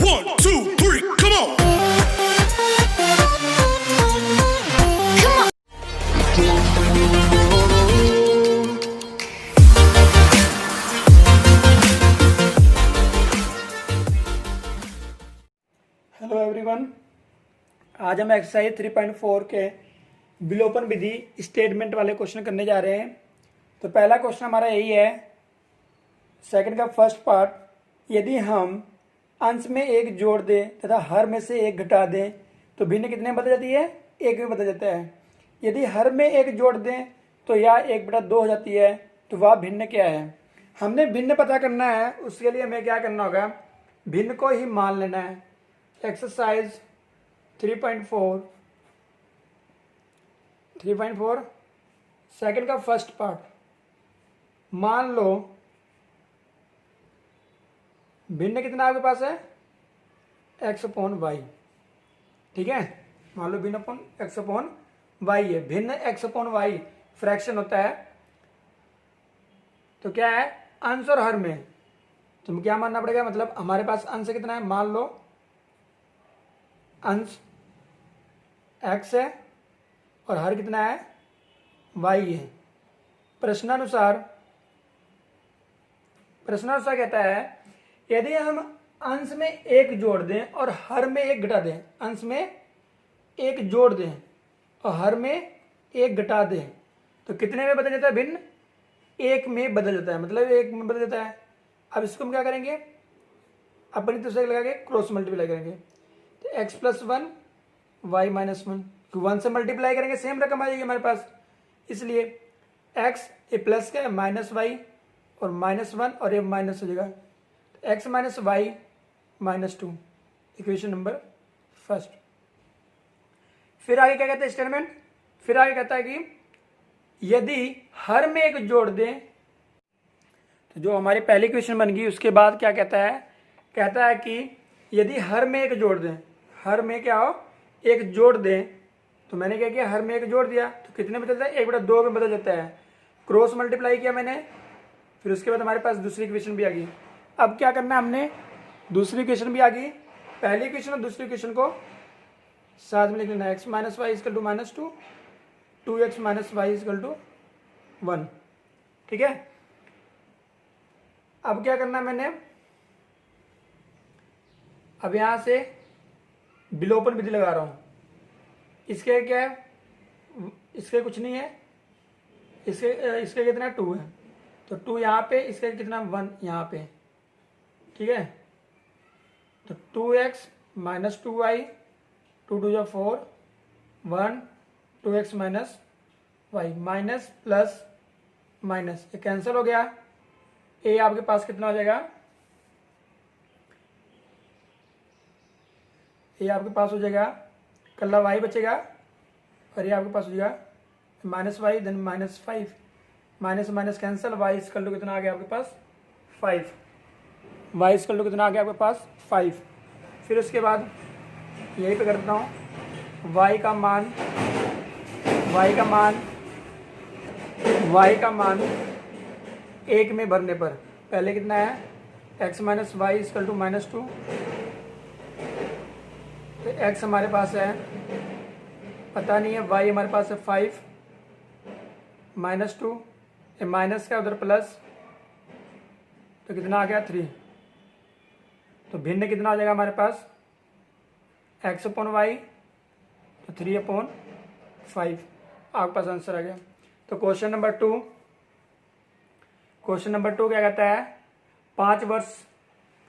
1, 2, 3, come on. Hello everyone, आज हम exercise 3.4 के विलोपन विधि स्टेटमेंट वाले क्वेश्चन करने जा रहे हैं। तो पहला क्वेश्चन हमारा यही है, सेकंड का फर्स्ट पार्ट, यदि हम अंश में एक जोड़ दें तथा हर में से एक घटा दें तो भिन्न कितने में बदल जाती है? एक में बदल जाता है। यदि हर में एक जोड़ दें तो यह 1/2 हो जाती है, तो वह भिन्न क्या है? हमने भिन्न पता करना है, उसके लिए हमें क्या करना होगा? भिन्न को ही मान लेना है। एक्सरसाइज 3.4 सेकंड का फर्स्ट पार्ट, मान लो भिन्न कितना आपके पास है? x/y। ठीक है, मान लो भिन्न अपॉन x/y है। भिन्न x/y फ्रैक्शन होता है, तो क्या है? अंश और हर में तो क्या मानना पड़ेगा? मतलब हमारे पास अंश कितना है? मान लो अंश x है और हर कितना है? y है। प्रश्नानुसार कहता है, यदि हम अंश में एक जोड़ दें और हर में एक घटा दें, अंश में एक जोड़ दें और हर में एक घटा दें तो कितने में बदल जाता है? भिन्न एक में बदल जाता है, मतलब एक में बदल जाता है। अब इसको हम क्या करेंगे? अपनी तरफ से लगा के क्रॉस मल्टीप्लाई करेंगे, तो x+1 y-1, 1 से मल्टीप्लाई करेंगे सेम रकम आ जाएगी हमारे पास। इसलिए x ये प्लस का है, -y और -1 और ये माइनस हो जाएगा, x - y - 2, equation number first. फिर आगे क्या कहता है स्टेटमेंट? फिर आगे कहता है कि यदि हर में एक जोड़ दें, तो जो हमारी पहली इक्वेशन बन गई उसके बाद क्या कहता है? कहता है कि यदि हर में एक जोड़ दें, हर में क्या हो? एक जोड़ दें, तो मैंने क्या किया? हर में एक जोड़ दिया तो कितने बदलता है? 1/2 में बदल जाता है। क्रॉस मल्टीप्लाई किया मैंने, फिर उसके बाद हमारे पास दूसरी इक्वेशन भी आ गई। अब क्या करना है हमने? दूसरी इक्वेशन भी आ गई, पहली इक्वेशन और दूसरी इक्वेशन को साथ में लिख लेना है। x - y = -2, 2x - y = 1। ठीक है, अब क्या करना है मैंने? अब यहां से विलोपन विधि लगा रहा हूं। इसके क्या है? इसके कुछ नहीं है, इसके कितना 2 है, तो 2 यहाँ पे, इसका कितना 1 यहाँ पे। ठीक है, तो 2x - 2y, 2 2 4, 1, 2x - y, minus plus minus, ये कैंसिल हो गया। ए आपके पास कितना हो जाएगा? ये आपके पास हो जाएगा, कल्ला y बचेगा और ये आपके पास हो जाएगा -y, then -5, minus minus cancel, y = कितना आ गया आपके पास? 5। y = कितना आ गया आपके पास? 5। फिर उसके बाद यही पे कर देता हूँ, y का मान 1 में भरने पर पहले कितना है? x - y = -2, तो x हमारे पास है, पता नहीं है, y हमारे पास है 5 -2, ये माइनस का उधर प्लस, तो कितना आ गया? 3। तो भिन्न कितना आ जाएगा हमारे पास? x/y, तो 3/5, आपके पास आंसर आ गया। तो क्वेश्चन नंबर 2 क्या कहता है? 5 वर्ष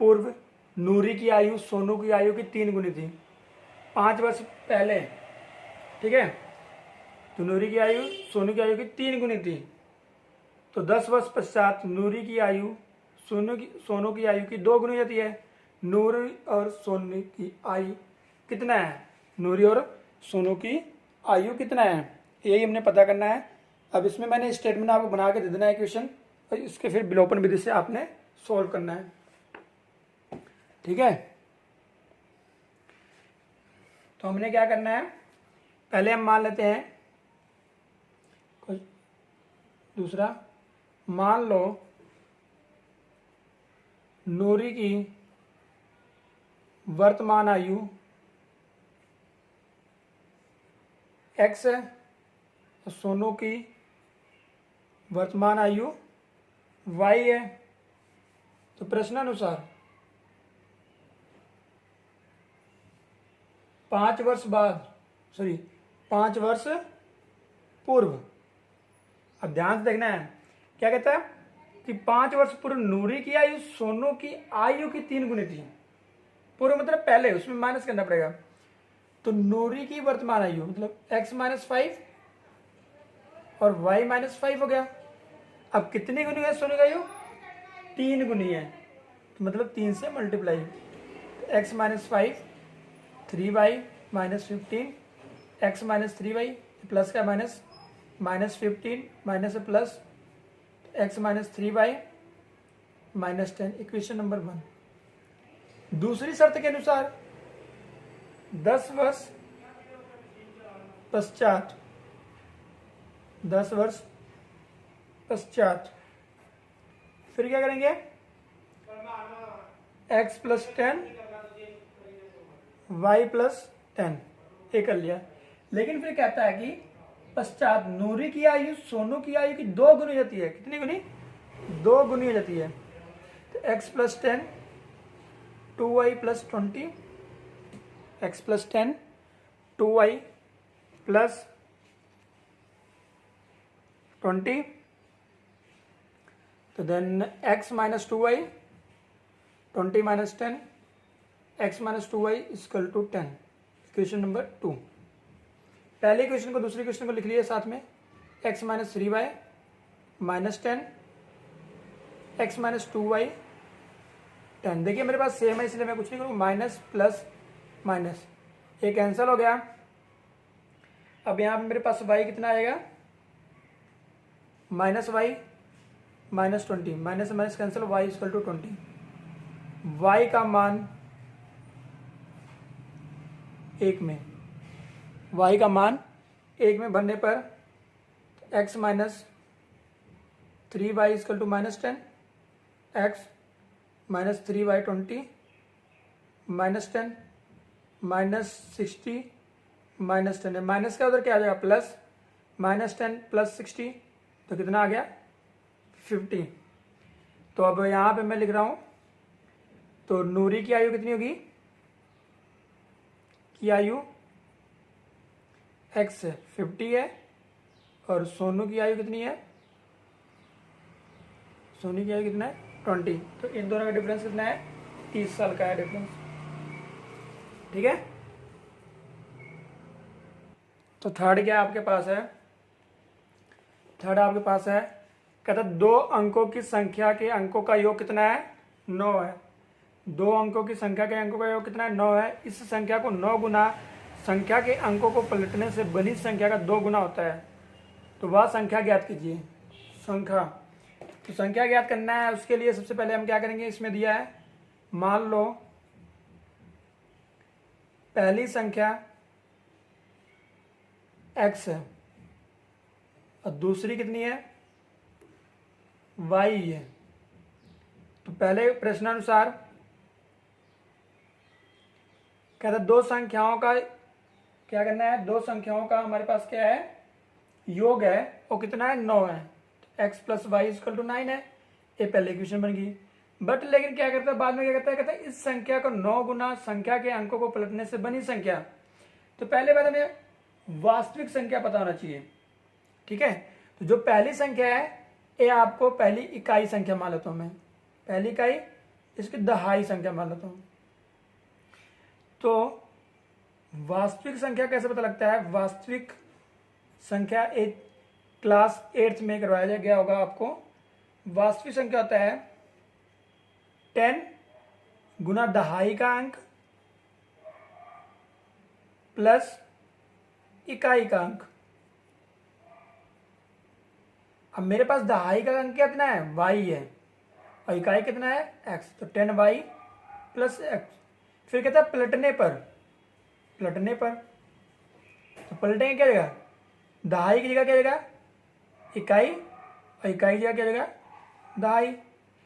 पूर्व नूरी की आयु सोनू की आयु की 3 गुनी थी। 5 वर्ष पहले, ठीक है, तो नूरी की आयु सोनू की आयु की 3 गुनी थी। तो 10 वर्ष पश्चात नूरी की आयु सोनू की आयु की 2 गुनी हो जाती है। नूरी और सोनू की आयु कितना है? नूरी और सोनू की आयु कितना है? यही हमने पता करना है। अब इसमें मैंने स्टेटमेंट आपको बना के दे देना है क्वेश्चन, और इसके फिर विलोपन विधि से आपने सॉल्व करना है। ठीक है, तो हमने क्या करना है? पहले हम मान लेते हैं कुछ दूसरा, मान लो नूरी की वर्तमान आयु x है और सोनू की वर्तमान आयु y है। तो प्रश्नानुसार 5 वर्ष पूर्व, अब ध्यान से देखना है क्या कहता है कि 5 वर्ष पूर्व नूरी की आयु सोनू की आयु की 3 गुनी थी। पूर्व मतलब पहले, उसमें माइनस करना पड़ेगा। तो नूरी की वर्तमान आयु मतलब x - 5 और y - 5 हो गया। अब कितनी गुनी है सोनू की आयु? 3 गुनी है, तो मतलब 3 से मल्टीप्लाई। तो x - 5 3y - 15, x - 3y plus का minus -15 minus plus x - 3y -10, equation number 1। दूसरी शर्त के अनुसार 10 वर्ष पश्चात फिर क्या करेंगे? x + 10 y + 10, ये कर लिया। लेकिन फिर कहता है कि पश्चात नूरी की आयु सोनू की आयु की 2 गुनी हो जाती है। कितनी गुनी? 2 गुनी हो जाती है। तो x + 10 2y + 20, x + 10 2y + 20, तो then x - 2y 20 - 10, x - 2y = 10, equation number 2। पहले इक्वेशन को दूसरी इक्वेशन को लिख लिए साथ में, x - 3y -10, x - 2y 10। देखिए मेरे पास सेम है इसलिए मैं कुछ नहीं करूँ, माइनस प्लस माइनस ये कैंसिल हो गया। अब यहाँ पे मेरे पास y कितना आएगा? -y -20, minus minus cancel, y = 20। y का मान 1 में, y का मान 1 में भरने पर x - 3y = -10, x - 3y 20 -10 -60 -10 है। माइनस का उधर क्या आ जाएगा? प्लस, -10 + 60 तो कितना आ गया? 50। तो अब यहाँ पे मैं लिख रहा हूँ, तो नूरी की आयु कितनी होगी? की आयु x 50 है और सोनू की आयु कितनी है? सोनू की आयु कितना है? 20। तो इन दोनों का डिफरेंस कितना है? 30 साल का है डिफरेंस। ठीक है। तो थर्ड क्या आपके पास है? थर्ड आपके पास है, कहता 2 अंकों की संख्या के अंकों का योग कितना है? 9 है। 2 अंकों की संख्या के अंकों का योग कितना है? 9 है। इस संख्या को 9 गुना संख्या के अंकों को पलटने से बनी संख्या का 2 गुना होता है। तो वह संख्या ज्ञात कीजिए। संख्या, तो संख्या ज्ञात करना है, उसके लिए सबसे पहले हम क्या करेंगे? इसमें दिया है, मान लो पहली संख्या x है और दूसरी कितनी है? y है। तो पहले प्रश्नानुसार कहता 2 संख्याओं का क्या करना है? 2 संख्याओं का हमारे पास क्या है? योग है, वो कितना है? 9 है। x + y = 9 है। ये पहले इक्वेशन बन गई। बट लेकिन क्या करता है बाद में? क्या करता है? कहता है इस संख्या को 9 गुना संख्या के अंकों को पलटने से बनी संख्या। तो पहले बात हमें वास्तविक संख्या पता होना चाहिए। ठीक है। तो जो पहली संख्या है ये आपको पहली इकाई संख्या मान लेता हूं मैं, पहली इकाई, इसकी दहाई संख्या मान लेता हूं। तो वास्तविक संख्या कैसे पता लगता है? वास्तविक संख्या एक क्लास 8th में करवाया गया होगा आपको। वास्तविक संख्या होता है 10 गुना दहाई का अंक प्लस इकाई का अंक। अब मेरे पास दहाई का अंक कितना है? y है और इकाई कितना है? x। तो 10y + x। फिर कहता है पलटने पर, तो पलटेंगे क्या जाएगा? दहाई की जगह क्या जाएगा? इकाई, और इकाई की जगह क्या जाएगा? दहाई।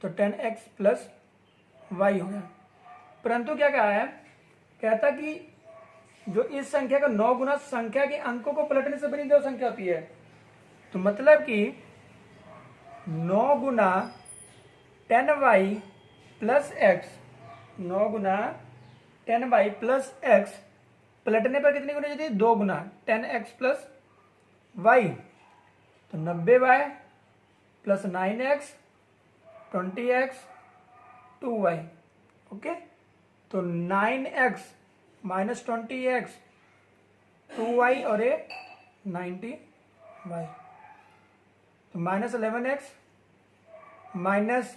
तो 10x + y हो गया। परंतु क्या कहा है कहता कि जो इस संख्या का 9 गुना संख्या के अंकों को पलटने से बनी जो संख्या होती है, तो मतलब कि 9 गुना 10y प्लस एक्स, 9 गुना 10y प्लस एक्स पलटने पर कितनी गुना जाती है? 2 गुना 10x प्लस y, तो 90y plus 9x 20x 2y। Okay, तो 9x माइनस 20x 2y और ये 90y, तो minus 11x minus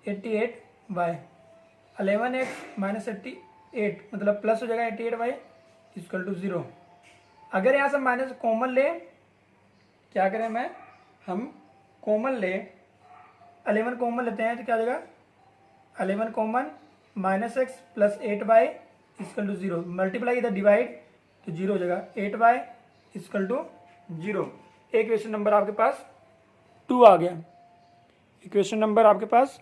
88y, 11x minus 88 मतलब प्लस हो जाएगा 88y इक्वल टू 0। अगर यहाँ से माइनस कॉमन ले, क्या करें मैं, हम कॉमन ले 11 कॉमन लेते हैं तो क्या हो जाएगा 11 common minus x plus 8y equal to 0, multiply इधर डिवाइड तो 0 हो जाएगा 8y इक्वल टू 0। एक क्वेश्चन नंबर आपके पास 2 आ गया। इक्वेशन नंबर आपके पास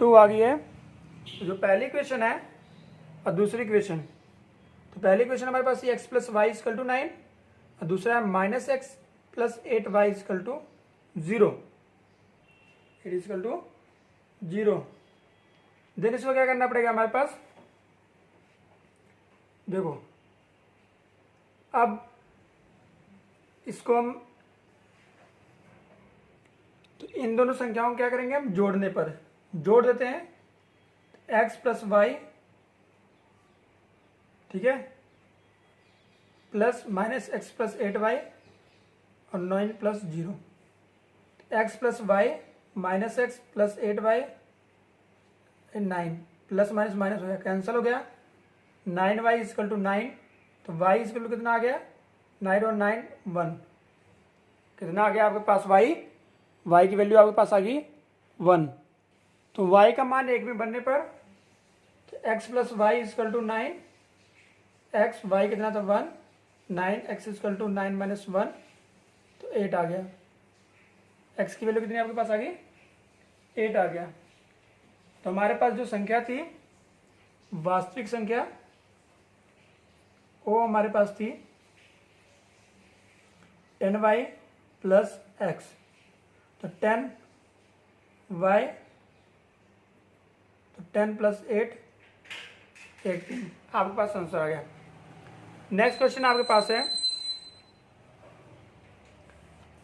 2 आ गई है। तो जो पहली क्वेश्चन है और दूसरी क्वेश्चन, तो पहली क्वेश्चन हमारे पास ये x plus y equal to 9 और दूसरा है minus x plus 8y equal to 0, it equal to 0। Then इसको क्या करना पड़ेगा हमारे पास, देखो अब इसको हम, तो इन दोनों संख्याओं को क्या करेंगे हम, जोड़ने पर जोड़ देते हैं, x प्लस वाई, ठीक है, plus minus x plus 8y और 9 plus 0, x plus y minus x plus 8y 9 plus minus minus हो गया, कैंसिल हो गया, 9y इक्वल टू 9, तो y इक्वल टू कितना आ गया 9 और 9 1, कितना आ गया आपके पास y की वैल्यू आपके पास आ गई 1। तो y का मान 1 में बनने पर तो x plus y equal to 9, x y कितना था 1, 9x इक्वल टू 9 माइनस 1 तो 8 आ गया, x की वैल्यू कितनी आपके पास आ गई 8 आ गया। तो हमारे पास जो संख्या थी वास्तविक संख्या वो हमारे पास थी 10y प्लस एक्स, तो 10y तो 10 प्लस 8 18 आपके पास आंसर आ गया। नेक्स्ट क्वेश्चन आपके पास है,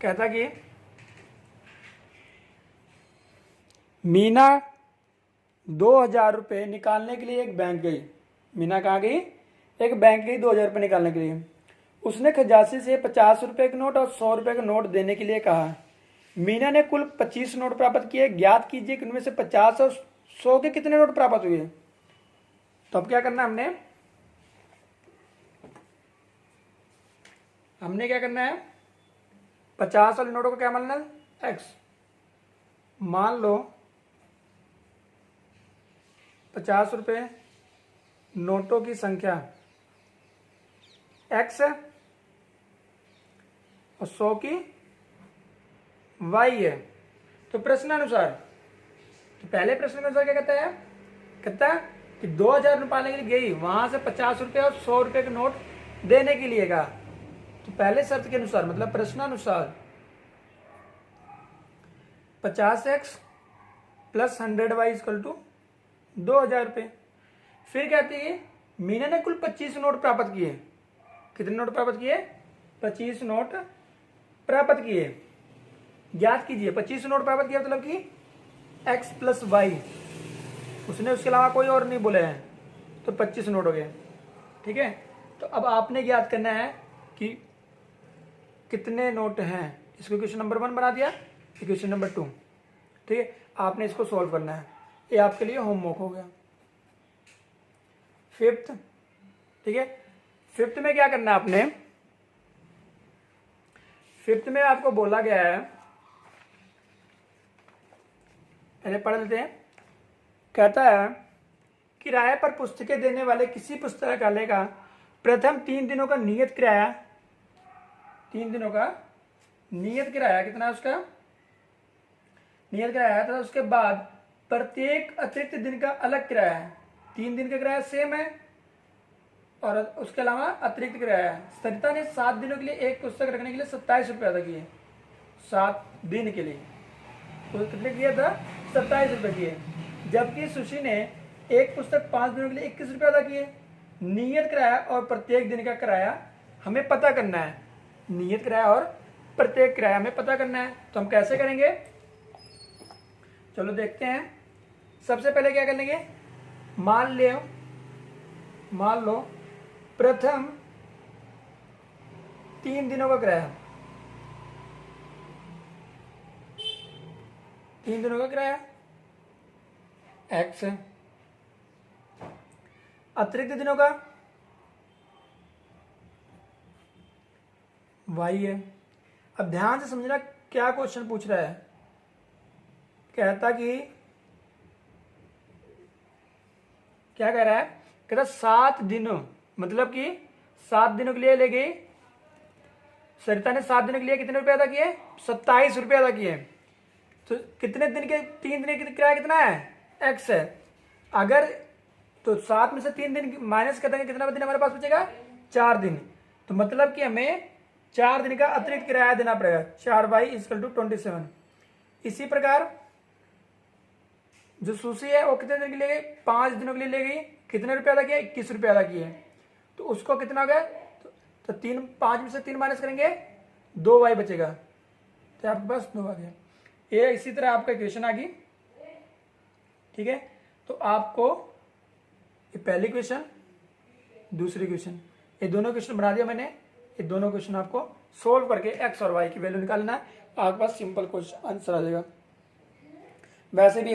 कहता कि मीना 2000 रुपये निकालने के लिए एक बैंक गई। मीना कहाँ गई, एक बैंक गई 2000 रुपये निकालने के लिए। उसने खजांची से 50 रुपये के नोट और 100 रुपये का नोट देने के लिए कहा। मीना ने कुल 25 नोट प्राप्त किए, ज्ञात कीजिए कि उनमें से 50 और 100 के कितने नोट प्राप्त हुए। तो अब क्या करना है, हमने क्या करना है, 50 वाले नोटों को क्या मानना है x। मान लो 50 रुपये नोटों की संख्या x है और 100 की y है। तो प्रश्नानुसार, तो पहले प्रश्न के अनुसार क्या कहता है कि 2000 निकालने के लिए गई, वहां से 50 रुपये और 100 रुपये के नोट देने के लिए कहा। तो पहले शर्त के अनुसार मतलब प्रश्नानुसार 50x plus 100y equal to 2000 रुपये। फिर कहती है मीना ने कुल 25 नोट प्राप्त किए। कितने नोट प्राप्त किए, 25 नोट प्राप्त किए। ज्ञात कीजिए, 25 नोट प्राप्त किया मतलब कि x प्लस वाई, उसने उसके अलावा कोई और नहीं बोले हैं, तो 25 नोट हो गए, ठीक है। तो अब आपने ज्ञात करना है कि कितने नोट हैं। इसको क्वेश्चन नंबर 1 बना दिया, क्वेश्चन नंबर 2, ठीक है। आपने इसको सॉल्व करना है, ये आपके लिए होमवर्क हो गया। फिफ्थ, ठीक है, फिफ्थ में क्या करना है आपने, फिफ्थ में आपको बोला गया है, पहले पढ़ लेते हैं। कहता है किराए पर पुस्तकें देने वाले किसी पुस्तकालय का प्रथम 3 दिनों का नियत किराया, 3 दिनों का नियत किराया कितना उसका नियत किराया था, उसके बाद प्रत्येक अतिरिक्त दिन का अलग किराया है। 3 दिन का किराया सेम है और उसके अलावा अतिरिक्त किराया है। सरिता ने 7 दिनों के लिए एक पुस्तक रखने के लिए 27 रुपये अदा किए। 7 दिन के लिए तो कितने किया था? 27 रुपये किए। जबकि सुशी ने एक पुस्तक 5 दिनों के लिए 21 रुपये अदा किए। नियत किराया और प्रत्येक दिन का किराया हमें पता करना है। नियत किराया और प्रत्येक किराया हमें पता करना है, तो हम कैसे करेंगे? चलो देखते हैं। सबसे पहले क्या कर लेंगे? मान लो प्रथम 3 दिनों का किराया, 3 दिनों का किराया x है। अतिरिक्त दिनों का y है। अब ध्यान से समझना क्या क्वेश्चन पूछ रहा है। कहता कि क्या कह रहा है? कहता 7 दिनों, मतलब कि 7 दिनों के लिए ले गई सरिता ने 7 दिनों के लिए कितने रुपए अदा किए? 27 रुपये अदा किए। तो कितने दिन के 3 दिन का किराया कितना है? x है। अगर तो 7 में से 3 दिन माइनस कर देंगे, कितना दिन हमारे पास बचेगा? 4 दिन। तो मतलब कि हमें 4 दिन का अतिरिक्त किराया देना पड़ेगा। 4y = 27। इसी प्रकार जो सुशी है वो कितने दिन के लिए गई? 5 दिनों के लिए ले गई। कितने रुपए अदा किए? 21 रुपये अदा किए। तो उसको कितना हो गया? तो 5 में से 3 माइनस करेंगे, 2y बचेगा। तो आपके पास 2 आ गया। ये इसी तरह आपका इक्वेशन आ गई। ठीक है, तो आपको ये पहली क्वेश्चन, दूसरी क्वेश्चन, ये दोनों क्वेश्चन बना दिया मैंने। ये दोनों क्वेश्चन आपको सोल्व करके x और y की वैल्यू निकालना है। आपके पास सिंपल क्वेश्चन आंसर आ जाएगा। वैसे भी